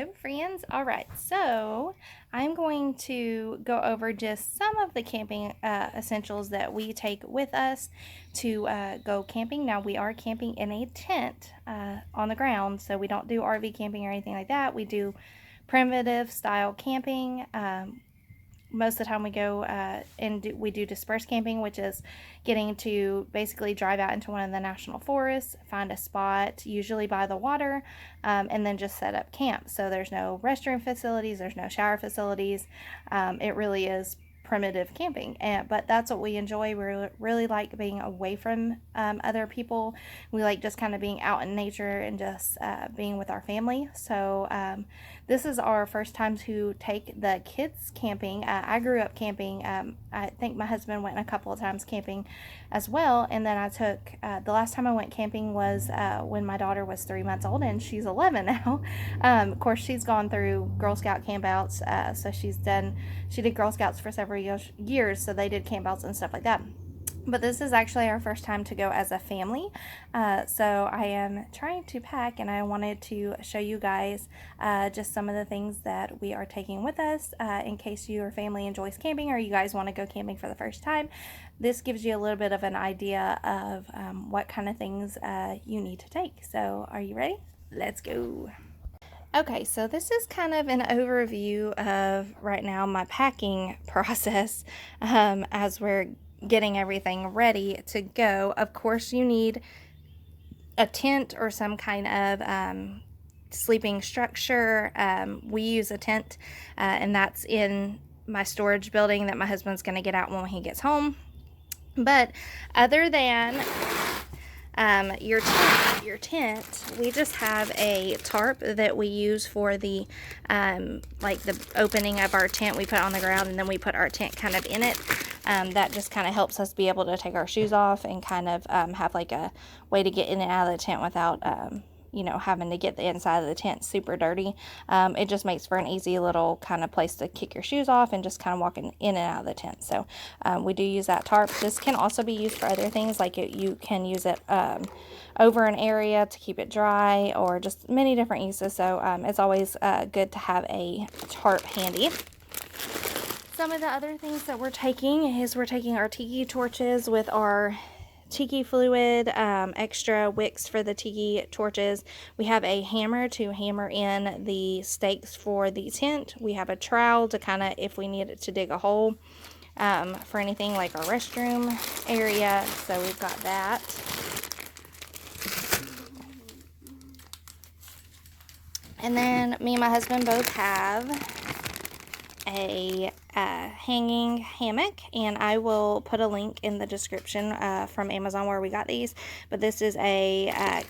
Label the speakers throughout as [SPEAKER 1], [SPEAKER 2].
[SPEAKER 1] Hello friends. All right, so I'm going to go over just some of the camping essentials that we take with us to go camping. Now we are camping in a tent on the ground, so we don't do RV camping or anything like that. We do primitive style camping. Most of the time we go we do dispersed camping, which is getting to basically drive out into one of the national forests, find a spot, usually by the water, and then just set up camp. So there's no restroom facilities, there's no shower facilities. It really is primitive camping, but that's what we enjoy. We really like being away from other people. We like just kind of being out in nature and just being with our family. So this is our first time to take the kids camping. I grew up camping. I think my husband went a couple of times camping as well, and then I took the last time I went camping was when my daughter was 3 months old, and she's 11 now. Of course, she's gone through Girl Scout campouts, so she did Girl Scouts for several years, so they did campouts and stuff like that. But this is actually our first time to go as a family, so I am trying to pack, and I wanted to show you guys just some of the things that we are taking with us in case your family enjoys camping or you guys want to go camping for the first time. This gives you a little bit of an idea of what kind of things you need to take. So are you ready? Let's go. Okay, so this is kind of an overview of right now my packing process as we're getting everything ready to go. Of course, you need a tent or some kind of sleeping structure. We use a tent, and that's in my storage building that my husband's going to get out when he gets home. But other than your tent, we just have a tarp that we use for the like the opening of our tent. We put it on the ground, and then we put our tent kind of in it. That just kind of helps us be able to take our shoes off and kind of have like a way to get in and out of the tent without having to get the inside of the tent super dirty. It just makes for an easy little kind of place to kick your shoes off and just kind of walking in and out of the tent. So we do use that tarp. This can also be used for other things, like you can use it over an area to keep it dry, or just many different uses. So it's always good to have a tarp handy. Some of the other things that we're taking our Tiki Torches with our tiki fluid, extra wicks for the tiki torches. We have a hammer to hammer in the stakes for the tent. We have a trowel to kind of, if we need it to dig a hole for anything like our restroom area. So we've got that. And then me and my husband both have a hanging hammock, and I will put a link in the description from Amazon where we got these. But this is a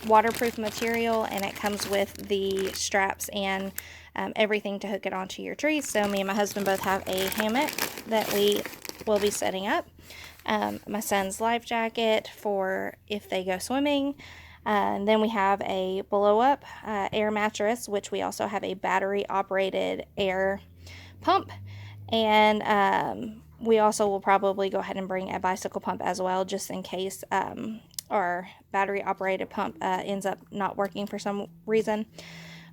[SPEAKER 1] waterproof material, and it comes with the straps and everything to hook it onto your tree. So me and my husband both have a hammock that we will be setting up. My son's life jacket for if they go swimming. And then we have a blow up air mattress, which we also have a battery operated air pump, and we also will probably go ahead and bring a bicycle pump as well, just in case our battery operated pump ends up not working for some reason.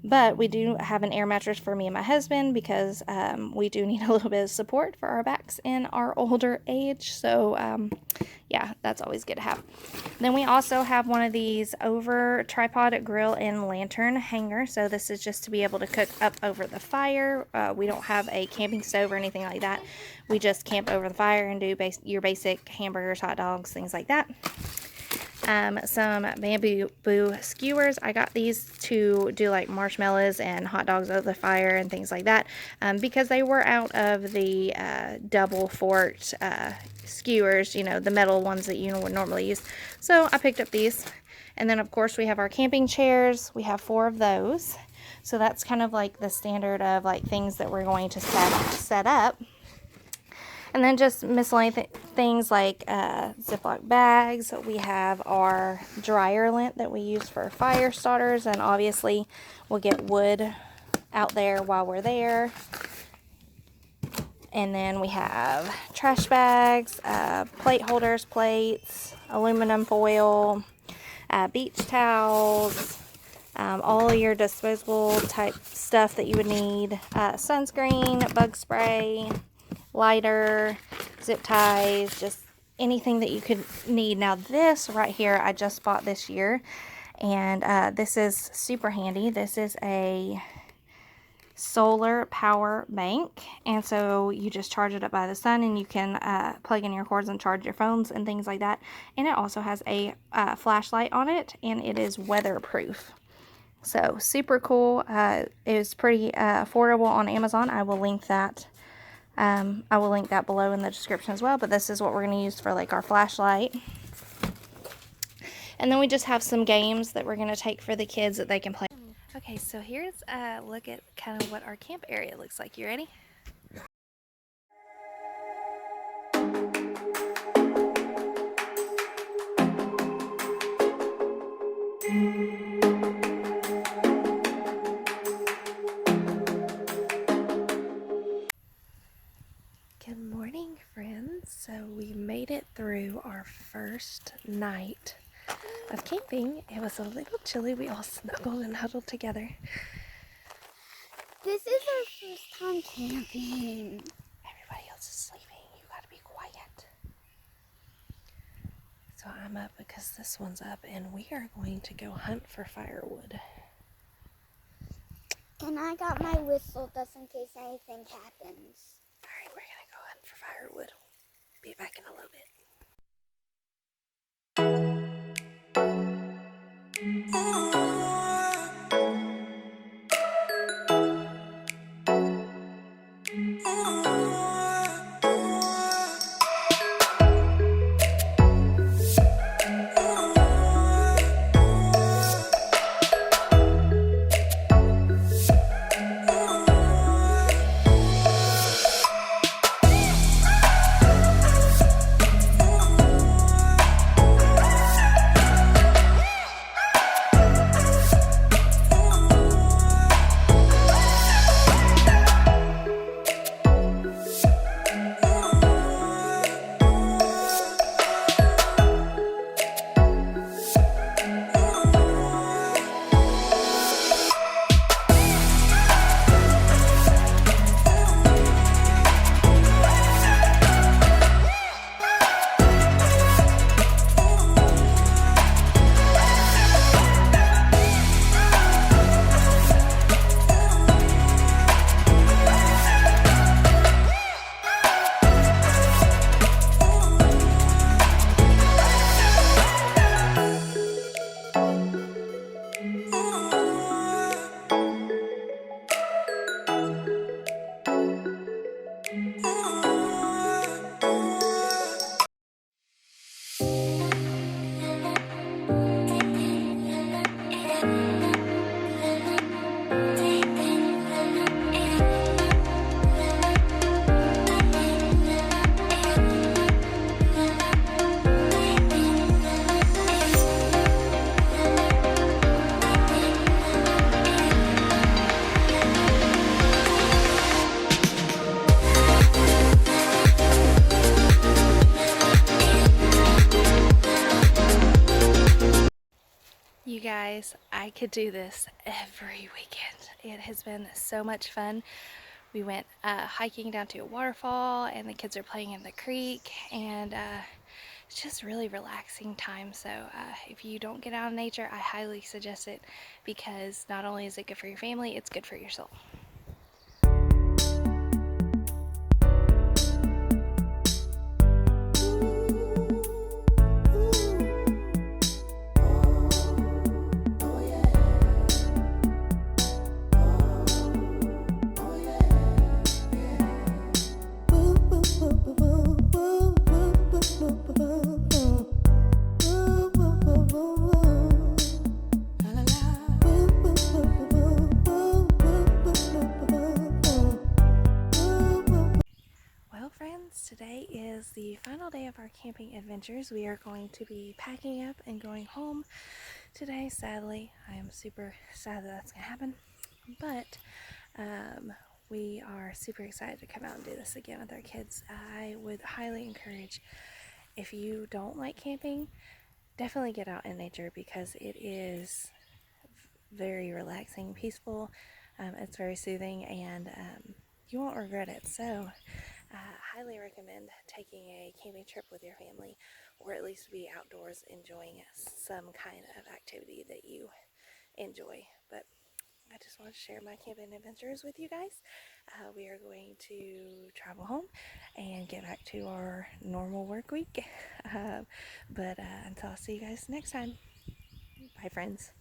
[SPEAKER 1] But we do have an air mattress for me and my husband because we do need a little bit of support for our backs in our older age. So yeah, that's always good to have. Then we also have one of these over tripod grill and lantern hanger. So this is just to be able to cook up over the fire. We don't have a camping stove or anything like that. We just camp over the fire and do your basic hamburgers, hot dogs, things like that. Some bamboo skewers. I got these to do like marshmallows and hot dogs over the fire and things like that, because they were out of the double forked skewers, the metal ones that you would normally use. So I picked up these. And then of course we have our camping chairs. We have 4 of those. So that's kind of like the standard of like things that we're going to set up. And then just miscellaneous things like Ziploc bags. We have our dryer lint that we use for fire starters. And obviously we'll get wood out there while we're there. And then we have trash bags, plate holders, plates, aluminum foil, beach towels, all your disposable type stuff that you would need. Sunscreen, bug spray, lighter, zip ties, just anything that you could need. Now this right here, I just bought this year, and this is super handy. This is a solar power bank, and so you just charge it up by the sun, and you can plug in your cords and charge your phones and things like that. And it also has a flashlight on it, and it is weatherproof. So super cool. It was pretty affordable on Amazon. I will link that. I will link that below in the description as well. But this is what we're going to use for like our flashlight. And then we just have some games that we're going to take for the kids that they can play. Okay, so here's a look at kind of what our camp area looks like. You ready? Good morning, friends. So we made it through our first night of camping. It was a little chilly. We all snuggled and huddled together.
[SPEAKER 2] This is our first time camping.
[SPEAKER 1] Everybody else is sleeping. You gotta be quiet. So I'm up because this one's up, and we are going to go hunt for firewood.
[SPEAKER 2] And I got my whistle just in case anything happens.
[SPEAKER 1] Alright, we're gonna go hunt for firewood. Be back in a little bit. You guys, I could do this every weekend. It has been so much fun. We went hiking down to a waterfall, and the kids are playing in the creek, and it's just really relaxing time. So if you don't get out in nature, I highly suggest it, because not only is it good for your family, it's good for your soul. Today is the final day of our camping adventures. We are going to be packing up and going home today. Sadly, I am super sad that that's going to happen, but we are super excited to come out and do this again with our kids. I would highly encourage, if you don't like camping, definitely get out in nature, because it is very relaxing, peaceful. It's very soothing, and you won't regret it. So, highly recommend taking a camping trip with your family, or at least be outdoors enjoying some kind of activity that you enjoy. But I just want to share my camping adventures with you guys. We are going to travel home and get back to our normal work week. But until I see you guys next time, bye, friends.